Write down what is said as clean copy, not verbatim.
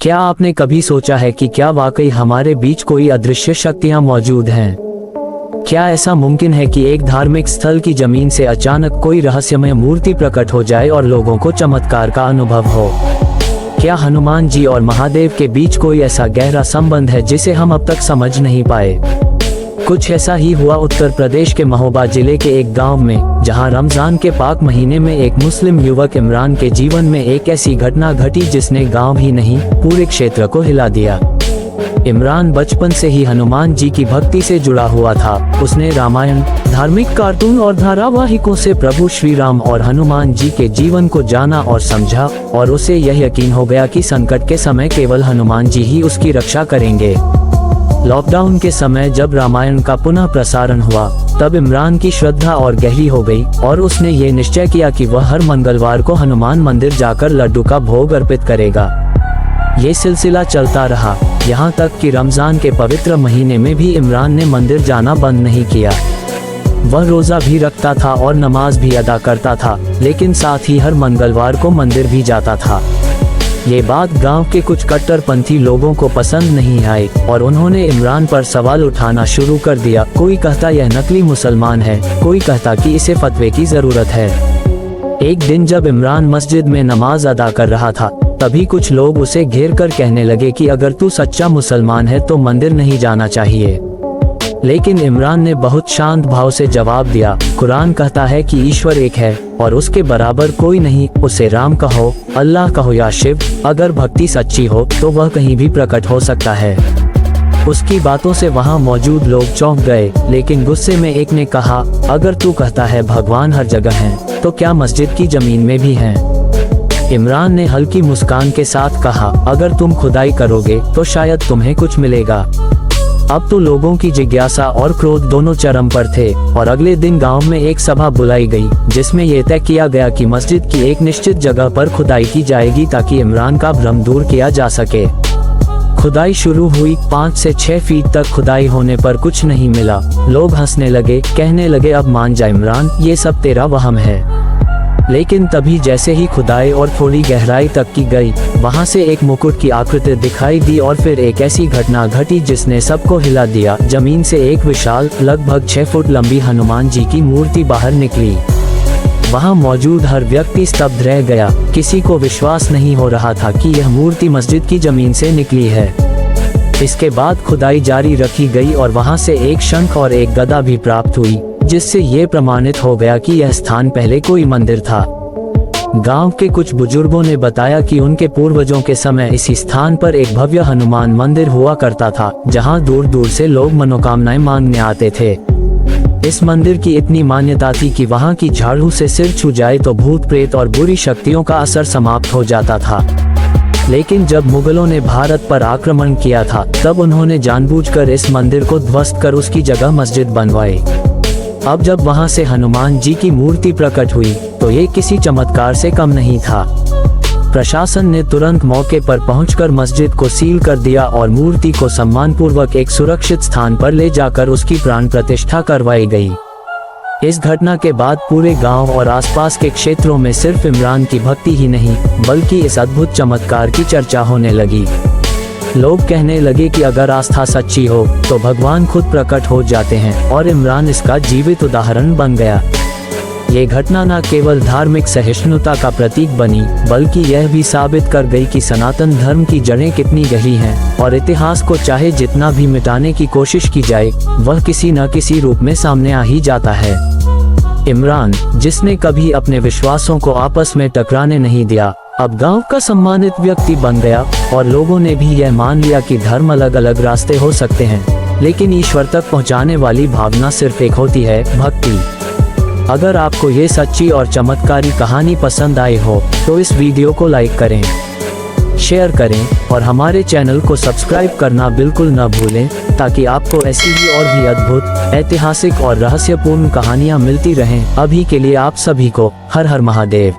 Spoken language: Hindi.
क्या आपने कभी सोचा है कि क्या वाकई हमारे बीच कोई अदृश्य शक्तियां मौजूद हैं? क्या ऐसा मुमकिन है कि एक धार्मिक स्थल की जमीन से अचानक कोई रहस्यमय मूर्ति प्रकट हो जाए और लोगों को चमत्कार का अनुभव हो? क्या हनुमान जी और महादेव के बीच कोई ऐसा गहरा संबंध है जिसे हम अब तक समझ नहीं पाए? कुछ ऐसा ही हुआ उत्तर प्रदेश के महोबा जिले के एक गांव में, जहां रमजान के पाक महीने में एक मुस्लिम युवक इमरान के जीवन में एक ऐसी घटना घटी जिसने गांव ही नहीं पूरे क्षेत्र को हिला दिया। इमरान बचपन से ही हनुमान जी की भक्ति से जुड़ा हुआ था। उसने रामायण, धार्मिक कार्टून और धारावाहिकों से प्रभु श्री राम और हनुमान जी के जीवन को जाना और समझा, और उसे यह यकीन हो गया कि संकट के समय केवल हनुमान जी ही उसकी रक्षा करेंगे। लॉकडाउन के समय जब रामायण का पुनः प्रसारण हुआ, तब इमरान की श्रद्धा और गहरी हो गई और उसने ये निश्चय किया कि वह हर मंगलवार को हनुमान मंदिर जाकर लड्डू का भोग अर्पित करेगा। ये सिलसिला चलता रहा, यहाँ तक कि रमजान के पवित्र महीने में भी इमरान ने मंदिर जाना बंद नहीं किया। वह रोजा भी रखता था और नमाज भी अदा करता था, लेकिन साथ ही हर मंगलवार को मंदिर भी जाता था। ये बात गांव के कुछ कट्टरपंथी लोगों को पसंद नहीं आई और उन्होंने इमरान पर सवाल उठाना शुरू कर दिया। कोई कहता यह नकली मुसलमान है, कोई कहता कि इसे फतवे की जरूरत है। एक दिन जब इमरान मस्जिद में नमाज अदा कर रहा था, तभी कुछ लोग उसे घेर कर कहने लगे कि अगर तू सच्चा मुसलमान है तो मंदिर नहीं जाना चाहिए। लेकिन इमरान ने बहुत शांत भाव से जवाब दिया, कुरान कहता है कि ईश्वर एक है और उसके बराबर कोई नहीं। उसे राम कहो, अल्लाह कहो या शिव। अगर भक्ति सच्ची हो तो वह कहीं भी प्रकट हो सकता है। उसकी बातों से वहां मौजूद लोग चौंक गए, लेकिन गुस्से में एक ने कहा, अगर तू कहता है भगवान हर जगह हैं, तो क्या मस्जिद की जमीन में भी हैं? इमरान ने हल्की मुस्कान के साथ कहा, अगर तुम खुदाई करोगे तो शायद तुम्हें कुछ मिलेगा। अब तो लोगों की जिज्ञासा और क्रोध दोनों चरम पर थे और अगले दिन गांव में एक सभा बुलाई गई, जिसमें यह तय किया गया कि मस्जिद की एक निश्चित जगह पर खुदाई की जाएगी ताकि इमरान का भ्रम दूर किया जा सके। खुदाई शुरू हुई। 5 से 6 फीट तक खुदाई होने पर कुछ नहीं मिला। लोग हंसने लगे, कहने लगे, अब मान जा इमरान, ये सब तेरा वहम है। लेकिन तभी जैसे ही खुदाई और थोड़ी गहराई तक की गई, वहां से एक मुकुट की आकृति दिखाई दी और फिर एक ऐसी घटना घटी जिसने सबको हिला दिया। जमीन से एक विशाल, लगभग 6 फुट लंबी हनुमान जी की मूर्ति बाहर निकली। वहां मौजूद हर व्यक्ति स्तब्ध रह गया। किसी को विश्वास नहीं हो रहा था कि यह मूर्ति मस्जिद की जमीन से निकली है। इसके बाद खुदाई जारी रखी गई और वहां से एक शंख और एक गदा भी प्राप्त हुई, जिससे ये प्रमाणित हो गया कि यह स्थान पहले कोई मंदिर था। गांव के कुछ बुजुर्गों ने बताया कि उनके पूर्वजों के समय इसी स्थान पर एक भव्य हनुमान मंदिर हुआ करता था, जहां दूर दूर से लोग मनोकामनाएं मांगने आते थे। इस मंदिर की इतनी मान्यता थी कि वहां की झाड़ू से सिर छू जाए तो भूत प्रेत और बुरी शक्तियों का असर समाप्त हो जाता था। लेकिन जब मुगलों ने भारत पर आक्रमण किया था, तब उन्होंने जानबूझकर इस मंदिर को ध्वस्त कर उसकी जगह मस्जिद बनवाई। अब जब वहां से हनुमान जी की मूर्ति प्रकट हुई, तो ये किसी चमत्कार से कम नहीं था। प्रशासन ने तुरंत मौके पर पहुंचकर मस्जिद को सील कर दिया और मूर्ति को सम्मानपूर्वक एक सुरक्षित स्थान पर ले जाकर उसकी प्राण प्रतिष्ठा करवाई गई। इस घटना के बाद पूरे गांव और आसपास के क्षेत्रों में सिर्फ इमरान की भक्ति ही नहीं, बल्कि इस अद्भुत चमत्कार की चर्चा होने लगी। लोग कहने लगे कि अगर आस्था सच्ची हो तो भगवान खुद प्रकट हो जाते हैं, और इमरान इसका जीवित उदाहरण बन गया। ये घटना न केवल धार्मिक सहिष्णुता का प्रतीक बनी, बल्कि यह भी साबित कर गई कि सनातन धर्म की जड़ें कितनी गहरी हैं, और इतिहास को चाहे जितना भी मिटाने की कोशिश की जाए, वह किसी न किसी रूप में सामने आ ही जाता है। इमरान, जिसने कभी अपने विश्वासों को आपस में टकराने नहीं दिया, अब गांव का सम्मानित व्यक्ति बन गया, और लोगों ने भी यह मान लिया कि धर्म अलग अलग रास्ते हो सकते हैं, लेकिन ईश्वर तक पहुंचाने वाली भावना सिर्फ एक होती है, भक्ति। अगर आपको ये सच्ची और चमत्कारी कहानी पसंद आई हो तो इस वीडियो को लाइक करें, शेयर करें और हमारे चैनल को सब्सक्राइब करना बिल्कुल न भूलें, ताकि आपको ऐसी ही और भी अद्भुत, ऐतिहासिक और रहस्यपूर्ण कहानियां मिलती रहें। अभी के लिए आप सभी को हर हर महादेव।